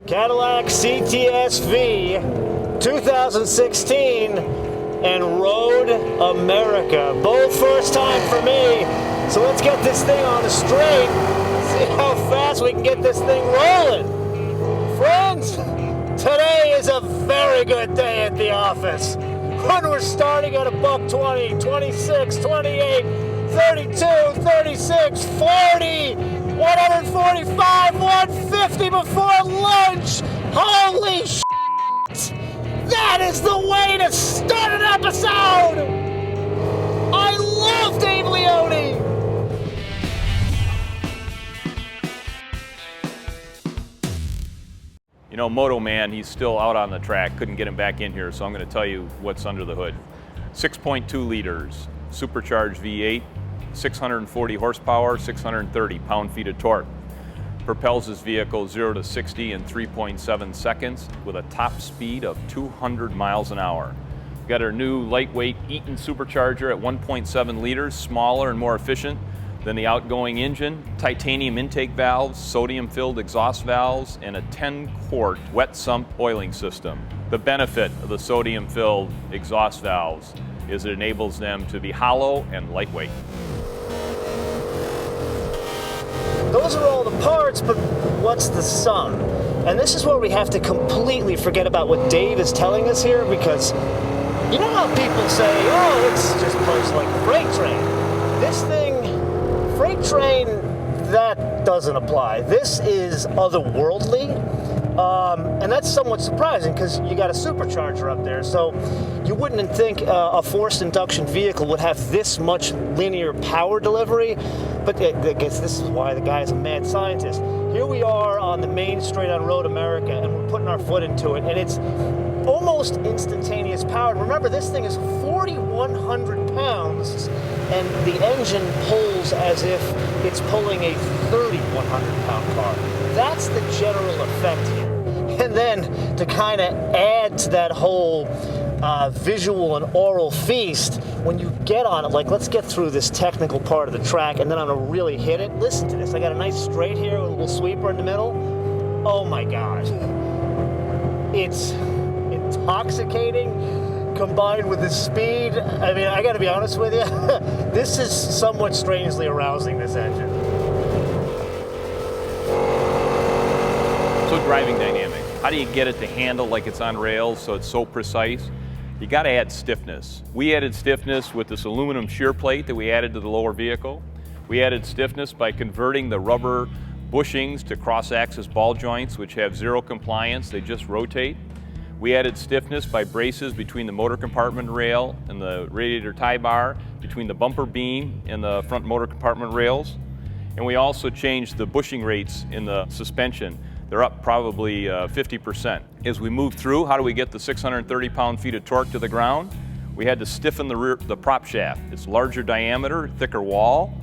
Cadillac CTS V 2016 and Road America. Both first time for me. So let's get this thing on the straight. See how fast we can get this thing rolling. Friends, today is a very good day at the office. When we're starting at a buck 20, 26, 28, 32, 36, 40, 145, 150 before lunch. Holy shit! That is the way to start an episode! I love Dave Leone! You know, MotoMan, he's still out on the track. Couldn't get him back in here, so I'm going to tell you what's under the hood. 6.2 liters, supercharged V8, 640 horsepower, 630 pound-feet of torque. Propels his vehicle 0 to 60 in 3.7 seconds with a top speed of 200 miles an hour. We've got our new lightweight Eaton supercharger at 1.7 liters, smaller and more efficient than the outgoing engine, titanium intake valves, sodium-filled exhaust valves, and a 10-quart wet sump oiling system. The benefit of the sodium-filled exhaust valves is it enables them to be hollow and lightweight. Those are all the parts, but what's the sum? And this is where we have to completely forget about what Dave is telling us here, because you know how people say, oh, it's just close like a freight train. This thing, freight train, that doesn't apply. This is otherworldly, and that's somewhat surprising because you got a supercharger up there, so you wouldn't think a forced induction vehicle would have this much linear power delivery, but I guess this is why the guy is a mad scientist. Here we are on the main straight on Road America, and we're putting our foot into it, and it's almost instantaneous power. Remember, this thing is 4,100 pounds, and the engine pulls as if it's pulling a 3,100-pound car. That's the general effect here. And then to kind of add to that whole visual and oral feast, when you get on it, like let's get through this technical part of the track, and then I'm gonna really hit it. Listen to this. I got a nice straight here with a little sweeper in the middle. Oh my God. It's intoxicating combined with the speed. I mean, I gotta be honest with you, this is somewhat strangely arousing, this engine. So driving dynamics. How do you get it to handle like it's on rails so it's so precise? You got to add stiffness. We added stiffness with this aluminum shear plate that we added to the lower vehicle. We added stiffness by converting the rubber bushings to cross-axis ball joints, which have zero compliance, they just rotate. We added stiffness by braces between the motor compartment rail and the radiator tie bar, between the bumper beam and the front motor compartment rails. And we also changed the bushing rates in the suspension. They're up probably 50%. As we move through, how do we get the 630 pound-feet of torque to the ground? We had to stiffen the prop shaft. It's larger diameter, thicker wall.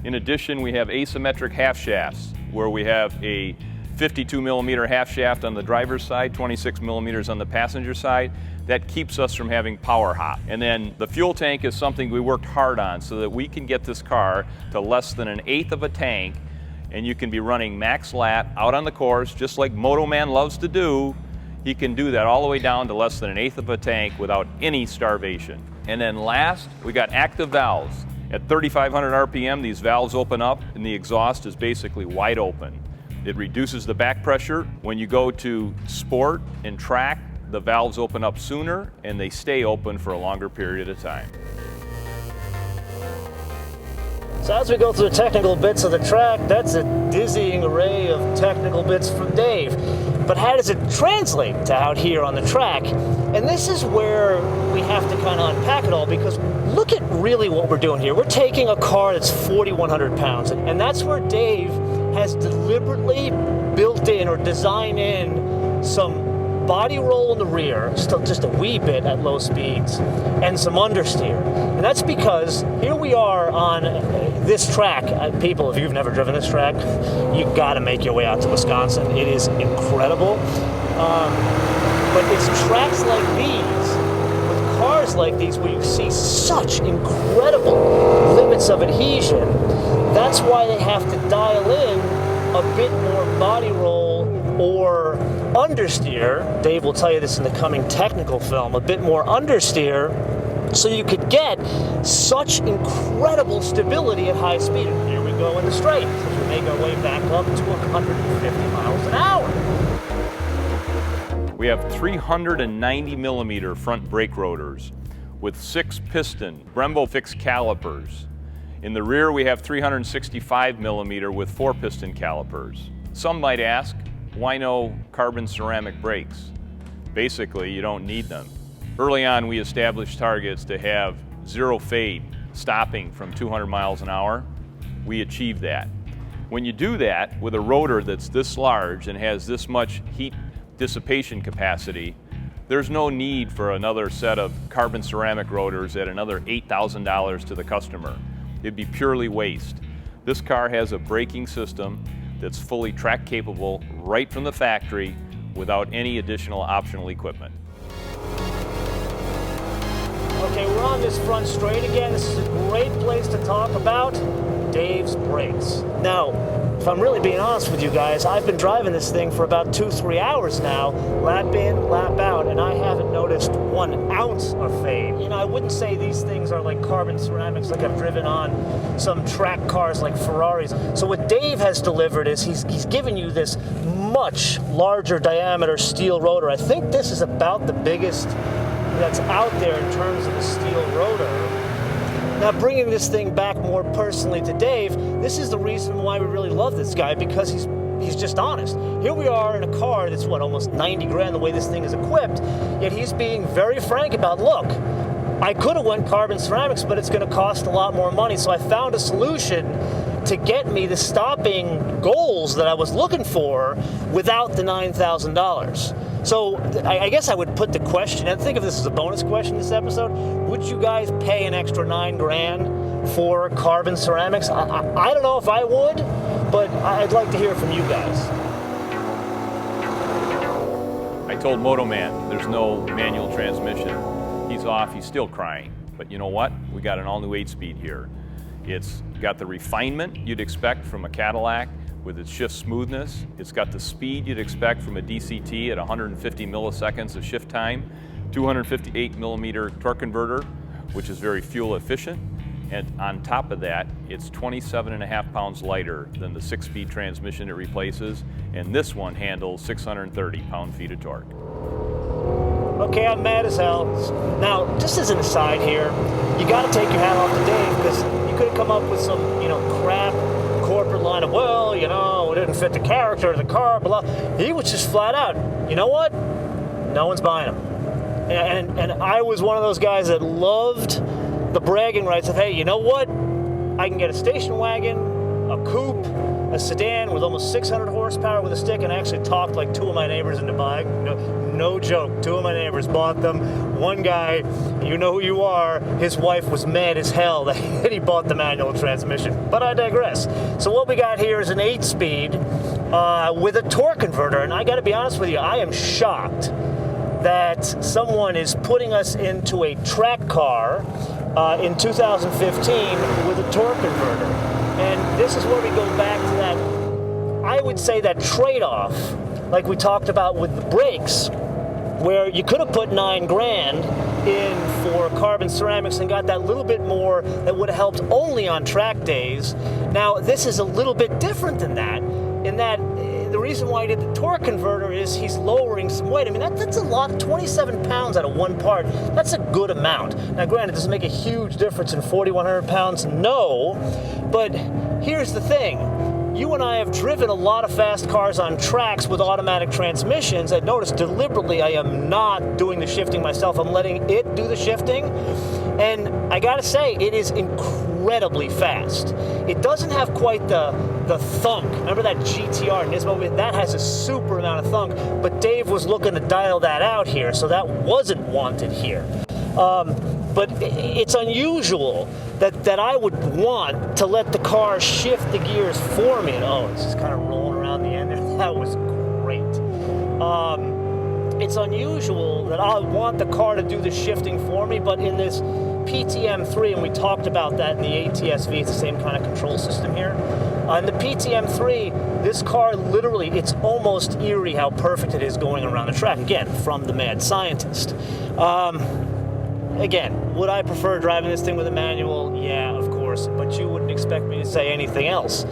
In addition, we have asymmetric half shafts, where we have a 52 millimeter half shaft on the driver's side, 26 millimeters on the passenger side. That keeps us from having power hop. And then the fuel tank is something we worked hard on so that we can get this car to less than 1/8 of a tank, and you can be running max lap out on the course, just like MotoMan loves to do. He can do that all the way down to less than 1/8 of a tank without any starvation. And then last, we got active valves. At 3,500 RPM, these valves open up and the exhaust is basically wide open. It reduces the back pressure. When you go to sport and track, the valves open up sooner and they stay open for a longer period of time. So as we go through the technical bits of the track, that's a dizzying array of technical bits from Dave. But how does it translate to out here on the track? And this is where we have to kind of unpack it all, because look at really what we're doing here. We're taking a car that's 4,100 pounds, and that's where Dave has deliberately built in or designed in some body roll in the rear, just a wee bit at low speeds, and some understeer. And that's because here we are on this track. People, if you've never driven this track, you got to make your way out to Wisconsin. It is incredible. But it's tracks like these, with cars like these, where you see such incredible limits of adhesion. That's why they have to dial in a bit more body roll or understeer. Dave will tell you this in the coming technical film, a bit more understeer, so you could get such incredible stability at high speed. And here we go in the straight as we make our way back up to 150 miles an hour. We have 390 millimeter front brake rotors with 6-piston Brembo fixed calipers. In the rear we have 365 millimeter with 4-piston calipers. Some might ask, why no carbon ceramic brakes? Basically, you don't need them. Early on, we established targets to have 0 fade, stopping from 200 miles an hour. We achieved that. When you do that with a rotor that's this large and has this much heat dissipation capacity, there's no need for another set of carbon ceramic rotors at another $8,000 to the customer. It'd be purely waste. This car has a braking system that's fully track capable right from the factory without any additional optional equipment. Okay, we're on this front straight again. This is a great place to talk about Dave's brakes. Now, if I'm really being honest with you guys, I've been driving this thing for about 2-3 hours now, lap in, lap out, and I haven't noticed 1 ounce of fade. You know, I wouldn't say these things are like carbon ceramics like I've driven on some track cars like Ferraris. So what Dave has delivered is he's given you this much larger diameter steel rotor. I think this is about the biggest that's out there in terms of a steel rotor. Now, bringing this thing back more personally to Dave, this is the reason why we really love this guy, because he's just honest. Here we are in a car that's, what, almost 90 grand the way this thing is equipped, yet he's being very frank about, look, I could have went carbon ceramics, but it's going to cost a lot more money, so I found a solution to get me the stopping goals that I was looking for without the $9,000. So I guess I would put the question, and think of this as a bonus question this episode, would you guys pay an extra $9 grand for carbon ceramics? I don't know if I would, but I'd like to hear from you guys. I told MotoMan there's no manual transmission. He's off, he's still crying. But you know what? We got an all-new 8-speed here. It's got the refinement you'd expect from a Cadillac with its shift smoothness. It's got the speed you'd expect from a DCT at 150 milliseconds of shift time, 258 millimeter torque converter, which is very fuel efficient. And on top of that, it's 27.5 pounds lighter than the 6-speed transmission it replaces, and this one handles 630 pound-feet of torque. Okay, I'm mad as hell. Now, just as an aside here, you got to take your hat off to Dave, because you could have come up with some, crap corporate line of, well, it didn't fit the character of the car, blah. He was just flat out, you know what? No one's buying them. And I was one of those guys that loved the bragging rights of, hey, you know what? I can get a station wagon, a coupe, a sedan with almost 600 horsepower with a stick, and I actually talked like 2 of my neighbors into buying. No joke, 2 of my neighbors bought them. One guy, you know who you are, his wife was mad as hell that he bought the manual transmission. But I digress. So what we got here is an 8-speed with a torque converter, and I gotta be honest with you, I am shocked that someone is putting us into a track car in 2015 with a torque converter. And this is where we go back to that, I would say, that trade-off, like we talked about with the brakes, where you could have put $9 grand in for carbon ceramics and got that little bit more that would have helped only on track days. Now, this is a little bit different than that, in that the reason why he did the torque converter is he's lowering some weight. I mean, that's a lot, 27 pounds out of one part. That's a good amount. Now, granted, does it make a huge difference in 4,100 pounds? No, but here's the thing. You and I have driven a lot of fast cars on tracks with automatic transmissions. And notice deliberately I am not doing the shifting myself. I'm letting it do the shifting. And I gotta say, it is incredibly fast. It doesn't have quite the thunk. Remember that GTR Nismo? That has a super amount of thunk, but Dave was looking to dial that out here, so that wasn't wanted here. But it's unusual that I would want to let the car shift the gears for me. Oh, it's just kind of rolling around the end there. That was great. It's unusual that I want the car to do the shifting for me, but in this PTM3, and we talked about that in the ATS-V, it's the same kind of control system here. On the PTM3, this car literally, it's almost eerie how perfect it is going around the track. Again, from the mad scientist. Again, would I prefer driving this thing with a manual? Yeah, of course, but you wouldn't expect me to say anything else.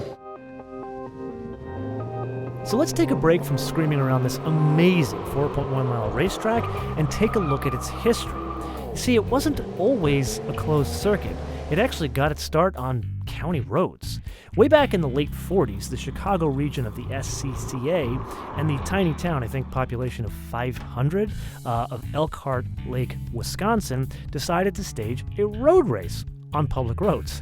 So let's take a break from screaming around this amazing 4.1-mile racetrack and take a look at its history. See, it wasn't always a closed circuit. It actually got its start on county roads. Way back in the late 40s, the Chicago region of the SCCA and the tiny town, I think population of 500, of Elkhart Lake, Wisconsin, decided to stage a road race on public roads.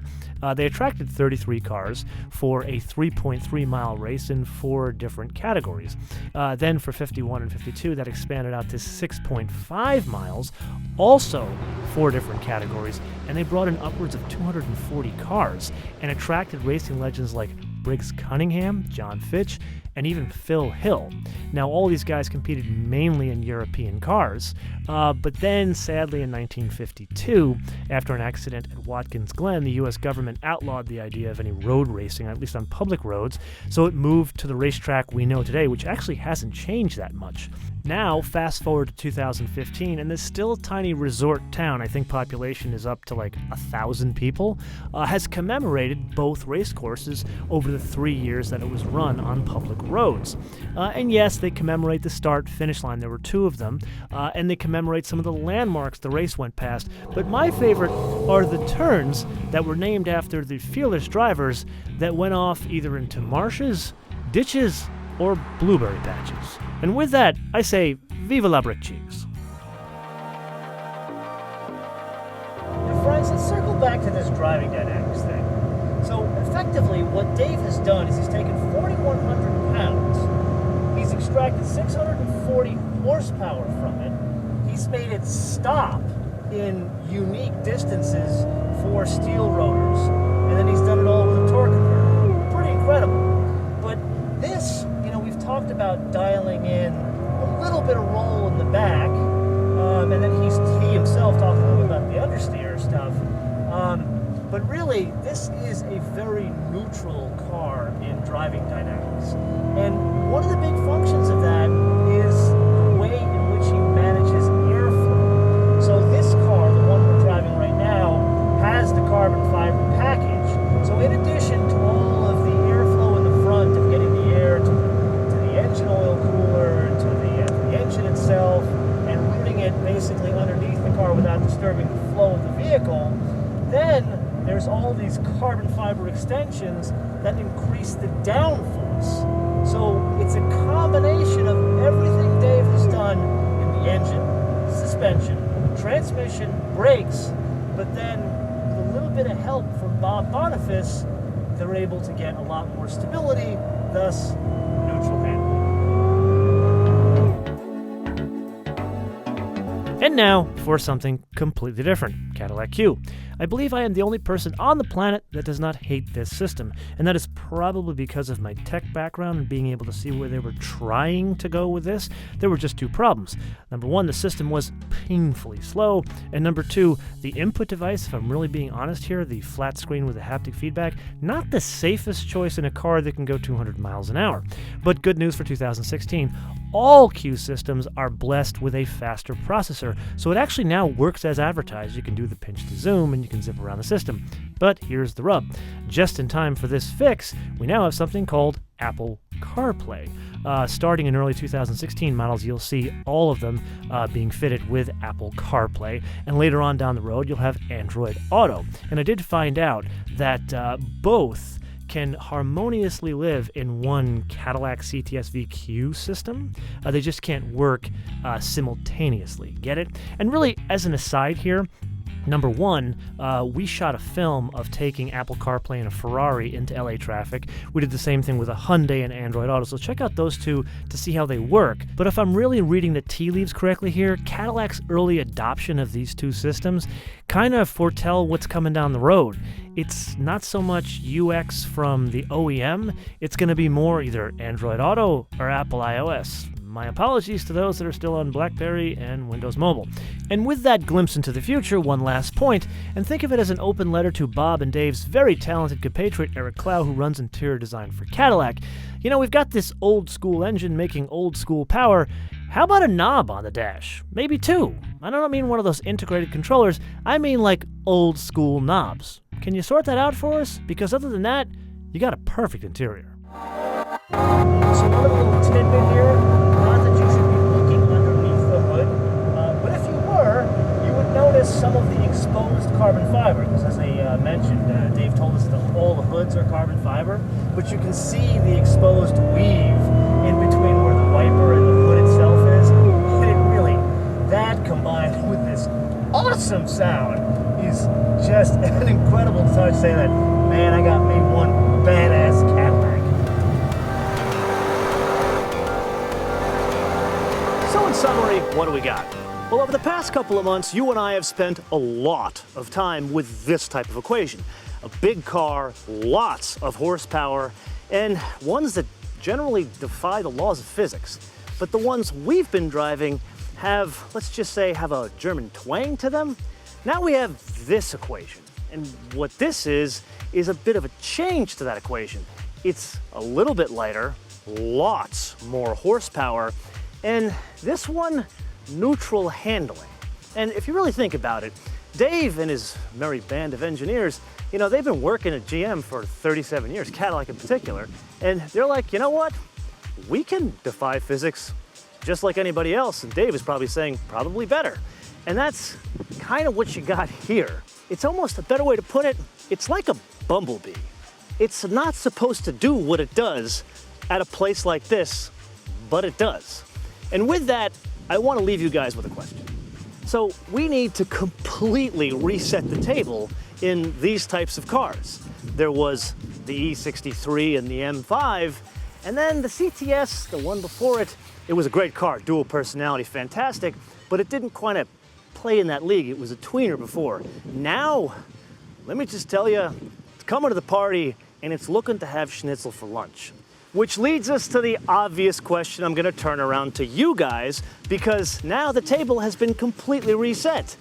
They attracted 33 cars for a 3.3-mile race in 4 different categories. Then for 51 and 52, that expanded out to 6.5 miles, also 4 different categories, and they brought in upwards of 240 cars and attracted racing legends like Briggs Cunningham, John Fitch, and even Phil Hill. Now, all these guys competed mainly in European cars, but then, sadly, in 1952, after an accident at Watkins Glen, the U.S. government outlawed the idea of any road racing, at least on public roads, so it moved to the racetrack we know today, which actually hasn't changed that much. Now, fast forward to 2015, and this still tiny resort town, I think population is up to like 1,000 people, has commemorated both race courses over the 3 years that it was run on public roads. And yes, they commemorate the start-finish line. There were 2 of them, and they commemorate some of the landmarks the race went past. But my favorite are the turns that were named after the fearless drivers that went off either into marshes, ditches, or blueberry patches. And with that, I say, viva la brick cheese. Now, friends, let's circle back to this driving dynamics thing. So, effectively, what Dave has done is he's taken 4,100 pounds, he's extracted 640 horsepower from it, he's made it stop in unique distances for steel rotors, and then he's done it all with a torque converter. Pretty incredible. But this, we've talked about dialing in a little bit of roll in the back, and then he himself talked a little bit about the understeer stuff. But really, this is a very neutral car in driving dynamics. And one of the big functions of that is the way in which he manages airflow. So this car, the one we're driving right now, has the carbon fiber package. So in addition to all of the airflow in the front of getting the air to the engine oil cooler, to the engine itself, and routing it basically underneath the car without disturbing the flow of the vehicle, then there's all these carbon fiber extensions that increase the downforce. So it's a combination of everything Dave has done in the engine, suspension, transmission, brakes, but then with a little bit of help from Bob Boniface, they're able to get a lot more stability, thus neutral handling. And now for something completely different, Cadillac CUE. I believe I am the only person on the planet that does not hate this system, and that is probably because of my tech background and being able to see where they were trying to go with this. There were just 2 problems. Number 1, the system was painfully slow, and number 2, the input device, if I'm really being honest here, the flat screen with the haptic feedback, not the safest choice in a car that can go 200 miles an hour. But good news for 2016, all CUE systems are blessed with a faster processor, so it actually now works as advertised. You can do the pinch to zoom and you can zip around the system. But here's the rub. Just in time for this fix, we now have something called Apple CarPlay. Starting in early 2016 models, you'll see all of them being fitted with Apple CarPlay, and later on down the road, you'll have Android Auto. And I did find out that both can harmoniously live in one Cadillac CTS V CUE system. They just can't work simultaneously. Get it? And really, as an aside here, number 1, we shot a film of taking Apple CarPlay and a Ferrari into LA traffic. We did the same thing with a Hyundai and Android Auto, so check out those 2 to see how they work. But if I'm really reading the tea leaves correctly here, Cadillac's early adoption of these 2 systems kind of foretell what's coming down the road. It's not so much UX from the OEM, it's going to be more either Android Auto or Apple iOS. My apologies to those that are still on BlackBerry and Windows Mobile. And with that glimpse into the future, one last point, and think of it as an open letter to Bob and Dave's very talented compatriot Eric Clow, who runs interior design for Cadillac. You know, we've got this old-school engine making old-school power. How about a knob on the dash? Maybe two. I don't mean one of those integrated controllers. I mean like old-school knobs. Can you sort that out for us? Because other than that, you got a perfect interior. So another little tidbit here, not that you should be looking underneath the hood, but if you were, you would notice some of the exposed carbon fiber, because as I mentioned, Dave told us that all the hoods are carbon fiber, but you can see the exposed weave in between where the wiper and the hood itself is, and it really, that combined with this awesome sound is just an incredible touch. Say that, man, I got me one badass Cadillac. So in summary, what do we got? Well, over the past couple of months, you and I have spent a lot of time with this type of equation. A big car, lots of horsepower, and ones that generally defy the laws of physics. But the ones we've been driving have, let's just say, have a German twang to them. Now we have this equation. And what this is a bit of a change to that equation. It's a little bit lighter, lots more horsepower, and this one, neutral handling. And if you really think about it, Dave and his merry band of engineers, you know, they've been working at GM for 37 years, Cadillac in particular, and they're like, you know what? We can defy physics just like anybody else, and Dave is probably saying probably better. And that's kind of what you got here. It's almost a better way to put it, it's like a bumblebee. It's not supposed to do what it does at a place like this, but it does. And with that, I want to leave you guys with a question. So we need to completely reset the table in these types of cars. There was the E63 and the M5, and then the CTS, the one before it, it was a great car, dual personality, fantastic, but it didn't quite play in that league. It was a tweener before. Now, let me just tell you, it's coming to the party and it's looking to have schnitzel for lunch. Which leads us to the obvious question I'm gonna turn around to you guys, because now the table has been completely reset.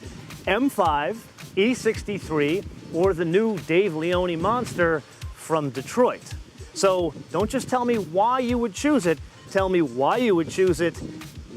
M5, E63, or the new Dave Leone monster from Detroit. So don't just tell me why you would choose it, tell me why you would choose it,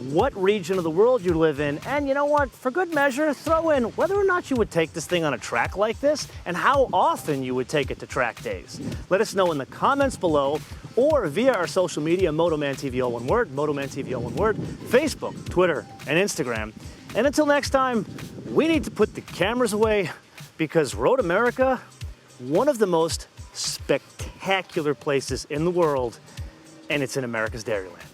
what region of the world you live in, and you know what, for good measure, throw in whether or not you would take this thing on a track like this and how often you would take it to track days. Let us know in the comments below or via our social media, MotoManTV, all one word, MotoManTV, all one word, Facebook, Twitter, and Instagram. And until next time, we need to put the cameras away because Road America, one of the most spectacular places in the world, and it's in America's Dairyland.